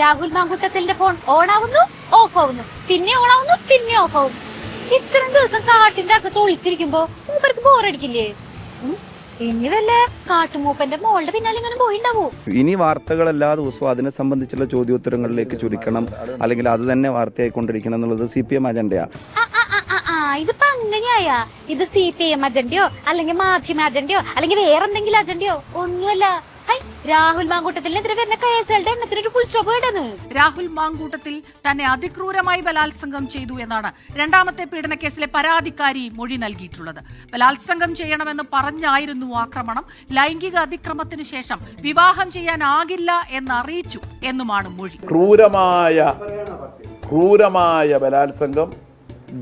Rahul മാങ്കൂട്ടത്തിന്റെ phone on ആവുന്നു, of ആവുന്നു, പിന്നെ ഓൺ ആവുന്നു, പിന്നെ ഓഫ് ആവുന്നു. ഇത്രയും ദിവസം കാട്ടിന്റെ അകത്ത് ഒളിച്ചിരിക്കുമ്പോ മൂപ്പർക്ക് ബോറടിക്കില്ലേ? ഇനി വല്ല കാട്ടുമൂപ്പന്റെ മോളുടെ പിന്നാലെ ഇങ്ങനെ പോയിണ്ടാവൂ. ഇനി വാർത്തകൾ എല്ലാ ദിവസവും അതിനെ സംബന്ധിച്ചുള്ള ചോദ്യോത്തരങ്ങളിലേക്ക് ചുരുക്കണം, അല്ലെങ്കിൽ അത് തന്നെ വാർത്തയായിക്കൊണ്ടിരിക്കണം എന്നുള്ളത് CPM അജണ്ടയാ. ഇതിപ്പോ അങ്ങനെയായ ഇത് CPM അജണ്ടയോ അല്ലെങ്കിൽ മാധ്യമ അജണ്ടയോ അല്ലെങ്കിൽ വേറെന്തെങ്കിലും അജണ്ടയോ ഒന്നുമല്ല. രാഹുൽ മാങ്കൂട്ടത്തിനെതിരെ വരുന്ന കേസുകളുടെ എണ്ണത്തിനൊരു ഫുൾ സ്റ്റോപ്പ് വേണ്ടെന്ന്. രാഹുൽ മാങ്കൂട്ടത്തിൽ തന്നെ അതിക്രൂരമായി ബലാത്സംഗം ചെയ്തു എന്നാണ് രണ്ടാമത്തെ പീഡനക്കേസിലെ പരാതിക്കാരി മൊഴി നൽകിയിട്ടുള്ളത്. ബലാത്സംഗം ചെയ്യണമെന്ന് പറഞ്ഞായിരുന്നു ആക്രമണം. ലൈംഗിക അതിക്രമത്തിന് ശേഷം വിവാഹം ചെയ്യാനാകില്ല എന്നറിയിച്ചു എന്നുമാണ് മൊഴി. ക്രൂരമായ ബലാത്സംഗം,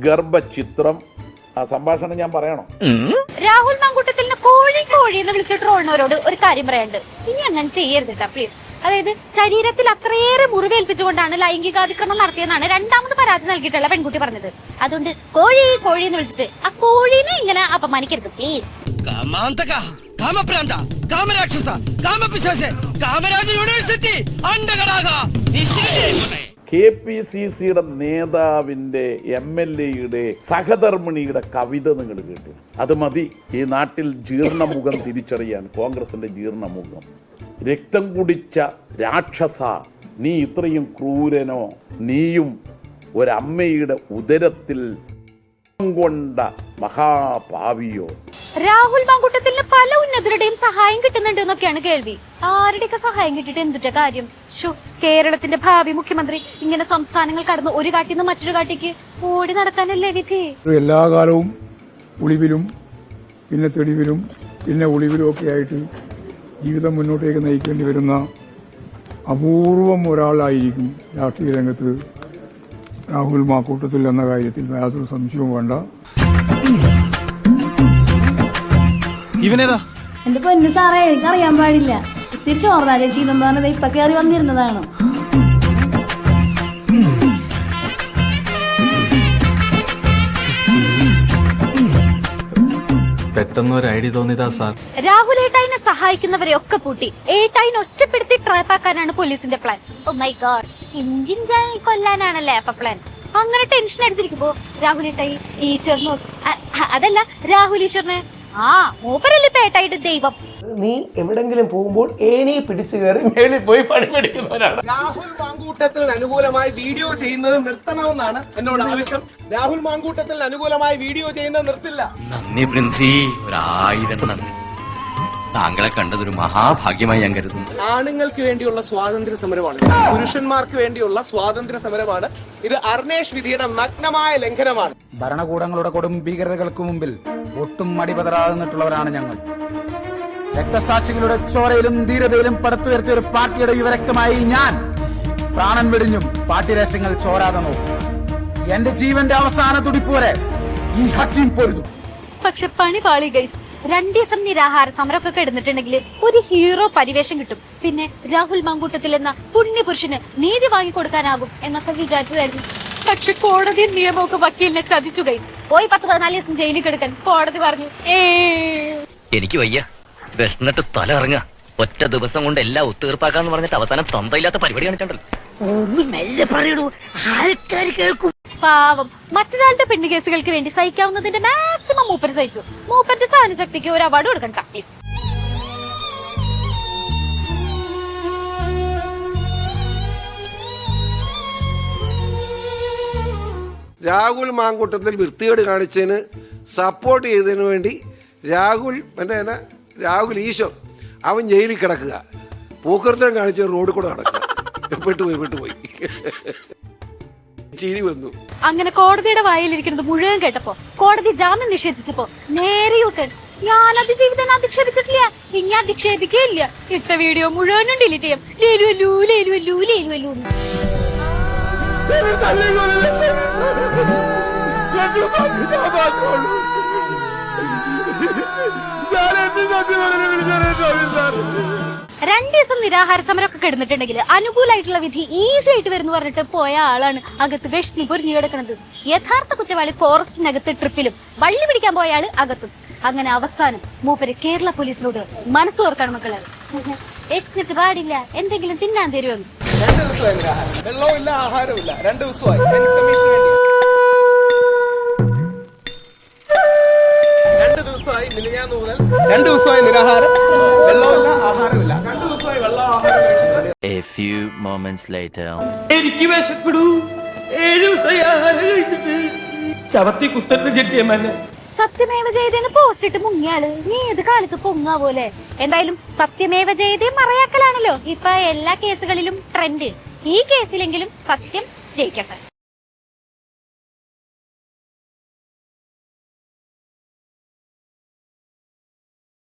ഗർഭചിത്രം, ആ സംഭാഷണം ഞാൻ പറയണോ? രാഹുൽ മാങ്കൂട്ടത്തിനെ കോഴി കോഴി എന്ന് വിളിച്ച് ട്രോളിനവരോട് ഒരു കാര്യം പറയാനുണ്ട്. ഇനി അങ്ങനെ ചെയ്യരുത് പ്ലീസ്. അതായത് ശരീരത്തിൽ അത്രയേറെ മുറിവേൽപ്പിച്ചുകൊണ്ടാണ് ലൈംഗികാതിക്രമം നടത്തിയെന്നാണ് രണ്ടാമത് പരാതി നൽകിയിട്ടുള്ള പെൺകുട്ടി പറഞ്ഞത്. അതുകൊണ്ട് കോഴി കോഴി എന്ന് വിളിച്ചിട്ട് ആ കോഴീനെ ഇങ്ങനെ അപമാനിക്കരുത് പ്ലീസ്. KPCCയുടെ നേതാവിന്റെ MLAയുടെ സഹധർമ്മിണിയുടെ കവിത നിങ്ങൾ കേട്ടു. അത് മതി ഈ നാട്ടിൽ ജീർണമുഖം തിരിച്ചറിയാൻ. കോൺഗ്രസിന്റെ ജീർണമുഖം. രക്തം കുടിച്ച രാക്ഷസ, നീ ഇത്രയും ക്രൂരനോ? നീയും ഒരമ്മയുടെ ഉദരത്തിൽ കൊണ്ട മഹാപാവിയോ? രാഹുൽ മാങ്കൂട്ടത്തിന് പല ഉന്നതരുടെയും സഹായം കിട്ടുന്നുണ്ട് എന്നൊക്കെയാണ് കേൾവി. ആരുടെയൊക്കെ സഹായം കിട്ടിയിട്ട് എന്തുട്ട കാര്യം? കേരളത്തിന്റെ ഭാവി മുഖ്യമന്ത്രി ഇങ്ങനെ സംസ്ഥാനങ്ങൾ കടന്ന് ഒരു കാട്ടിൽ നിന്ന് മറ്റൊരു കാട്ടിക്ക് ഓടി നടക്കാനല്ലേ വിധി? എല്ലാ കാലവും ഒളിവിലും പിന്നെ തെളിവിലും പിന്നെ ഒളിവിലും ഒക്കെ ആയിട്ട് ജീവിതം മുന്നോട്ടേക്ക് നയിക്കേണ്ടി വരുന്ന അപൂർവം ഒരാളായിരിക്കും രാഷ്ട്രീയ രംഗത്ത് രാഹുൽ മാങ്കൂട്ടത്തിൽ എന്ന കാര്യത്തിൽ യാതൊരു സംശയവും വേണ്ട. ഇവനേതാ? എന്റെ പൊന്നു സാറേ, എനിക്കറിയാൻ പാടില്ല. തിരിച്ചോർന്നാലേ ചീതെന്ന് ഇപ്പൊ കയറി വന്നിരുന്നതാണ്. പെട്ടെന്ന് ഒരു ഐഡിയ തോന്നിയതാ സാർ. രാഹുൽ ഏട്ടായിനെ സഹായിക്കുന്നവരെ ഒക്കെ പൂട്ടി ഏട്ടായിനെ ഒറ്റപ്പെടുത്തി ട്രാപ്പാക്കാനാണ് പോലീസിന്റെ plan. Oh my god, Indian ജനങ്ങൾ കൊല്ലാനാണല്ലേ അപ്പൊ പ്ലാൻ? അങ്ങനെ ടെൻഷൻ അടിച്ചിരിക്കുമ്പോ രാഹുൽ ഏട്ടായി ഈശ്വരനോ, അതല്ല രാഹുൽ ഈശ്വരന് മൂപ്പരല്ലേ ഏട്ടായിട്ട് ദൈവം. നീ എവിടെങ്കിലും പോകുമ്പോൾ ഏണി പിടിച്ചു കയറി മേളിൽ പോയി പണി പഠിക്കുന്നവരാണ്. രാഹുൽ മാങ്കൂട്ടത്തിന് അനുകൂലമായി വീഡിയോ ചെയ്യുന്നത് നിർത്തണമെന്നാണ് എന്നോട് ആവശ്യം. രാഹുൽ മാങ്കൂട്ടത്തിന് അനുകൂലമായി വീഡിയോ ചെയ്യുന്നത് നിർത്തില്ല. നന്ദി പ്രിൻസി, 1000 നന്ദി. താങ്കളെ കണ്ടതൊരു മഹാഭാഗ്യമായി ഞാൻ കരുതുന്നു. ആണുങ്ങൾക്ക് വേണ്ടിയുള്ള സ്വാതന്ത്ര്യ സമരമാണ്, പുരുഷന്മാർക്ക് വേണ്ടിയുള്ള സ്വാതന്ത്ര്യ സമരമാണ്. ഇത് അർണേഷ് വിധിയുടെ നഗ്നമായ ലംഘനമാണ്. ഭരണകൂടങ്ങളുടെ കൊടും ഭീകരതകൾക്ക് മുമ്പിൽ ഒട്ടും മടിപതറാകുന്നിട്ടുള്ളവരാണ് ഞങ്ങൾ. രക്തസാക്ഷികളുടെ ചോരയിലും ധീരതയിലും പടുത്തുയർത്തിയ ഒരു പാർട്ടിയുടെ യുവരക്തമായി ഞാൻ പ്രാണൻ വെടിഞ്ഞും പാർട്ടി രഹസ്യങ്ങൾ ചോരാതെ നോക്കും. എന്റെ ജീവന്റെ അവസാന തുടിപ്പോരെ ഈ ഹക്കീം പൊരുതും. പക്ഷെ പണി പാളി ഗൈസ്. 2 ദിവസം നിരാഹാര സമരമൊക്കെ കിടന്നിട്ടുണ്ടെങ്കിൽ ഒരു ഹീറോ പരിവേഷം കിട്ടും. പിന്നെ രാഹുൽ മാങ്കൂട്ടത്തിൽ എന്ന പുണ്യപുരുഷന് നീതി വാങ്ങിക്കൊടുക്കാനാകും എന്നൊക്കെ വിചാരിച്ചതായിരുന്നു. പക്ഷെ കോടതി നിയമമൊക്കെ വക്കീലിനെ ചതിച്ചു ഗൈസ്. പോയി 10-14 ദിവസം ജയിലിൽ കിടക്കാൻ കോടതി പറഞ്ഞു. എനിക്ക് വയ്യ, വിശന്നിട്ട് തല ഇറങ്ങുക. ഒറ്റ ദിവസം കൊണ്ട് എല്ലാം ഒത്തീർപ്പാക്കാന്ന് പറഞ്ഞിട്ട് അവസാനം തന്തയില്ലാത്ത പരിപാടി കാണിച്ചിട്ടുണ്ടല്ലോ. ഒന്ന് മെല്ലെ പറയൂ, ആൾക്കാർ കേൾക്കും. പാവം, മറ്റൊരാളുടെ പെണ്ണു കേസുകൾക്ക് വേണ്ടി സഹിക്കാവുന്നതിന്റെ മാക്സിമം മൂപ്പര് സഹിച്ചു. മൂപ്പന്റെ സഹനശക്തിക്ക് ഒരു അവാർഡ് കൊടുക്കണം പ്ലീസ്. രാഹുൽ മാങ്കൂട്ടത്തിൽ വൃത്തികേട് കാണിച്ചതിന് സപ്പോർട്ട് ചെയ്തതിനു വേണ്ടി രാഹുൽ ഈശ്വർ അവൻ ജയിലിൽ കിടക്കുക, പൂക്കൃത്യം കാണിച്ച റോഡിൽ കൂടെ നടക്കുക. പെട്ടുപോയി ചിരി വന്നു. അങ്ങനെ കോടതിയുടെ വായിലിരിക്കുന്നത് മുഴുവൻ കേട്ടപ്പോ കോടതി ജാമ്യം നിഷേധിച്ചപ്പോ നേരെ യൂട്ടേൺ. ഞാൻ അതിജീവിതം അധിക്ഷേപിച്ചിട്ടില്ല, ഇനി അധിക്ഷേപിക്കുകയില്ല. ഇട്ട വീഡിയോ മുഴുവനും ഡിലീറ്റ് ചെയ്യാം. ലേലുവല്ലൂ ലേലുവല്ലൂ ലേലുവല്ലൂ. രണ്ട് ദിവസം നിരാഹാര സമരമൊക്കെ കിടന്നിട്ടുണ്ടെങ്കിൽ അനുകൂലമായിട്ടുള്ള വിധി ഈസി ആയിട്ട് വരുന്നു പറഞ്ഞിട്ട് പോയ ആളാണ് അകത്ത് വിഷണി പൊരിഞ്ഞു കിടക്കുന്നത്. യഥാർത്ഥ കുറ്റവാളി ഫോറസ്റ്റിനകത്ത് ട്രിപ്പിലും വള്ളി പിടിക്കാൻ പോയ ആള് അകത്തും. അങ്ങനെ അവസാനം മൂപ്പര് കേരള പോലീസിനോട് മനസ്സോർക്കാണ് മക്കളെ, പാടില്ല, എന്തെങ്കിലും തിന്നാൻ തരുമെന്ന്. 2 ദിവസമായി നിരാഹാരം. വെള്ളവുമില്ല, ആഹാരമില്ല. 2 ദിവസമായി. മെൻസ് കമ്മീഷന് വേണ്ടി 2 ദിവസമായി മിനിഞ്ഞാന്ന് മുതൽ 2 ദിവസമായി നിരാഹാരം. വെള്ളവുമില്ല, ആഹാരമില്ല. 2 ദിവസമായി വെള്ളം ആഹാരം കഴിച്ചിട്ട്. A few moments later. എനിക്ക് വിശപ്പെടൂ. 7 ദിവസമായി ആഹാരം കഴിച്ചിട്ട് ശവത്തി കുത്തരുത് ജഡ്ജിയമ്മ. സത്യമേവ ജയതേന്ന് പോസ്റ്റിട്ട് മുങ്ങിയാള് നീ ഏത് കാലത്ത് പൊങ്ങാ പോലെ. എന്തായാലും സത്യമേവ ജയതേ മറയാക്കലാണല്ലോ ഇപ്പൊ എല്ലാ കേസുകളിലും ട്രെൻഡ്. ഈ കേസിലെങ്കിലും സത്യം ജയിക്കട്ടെ.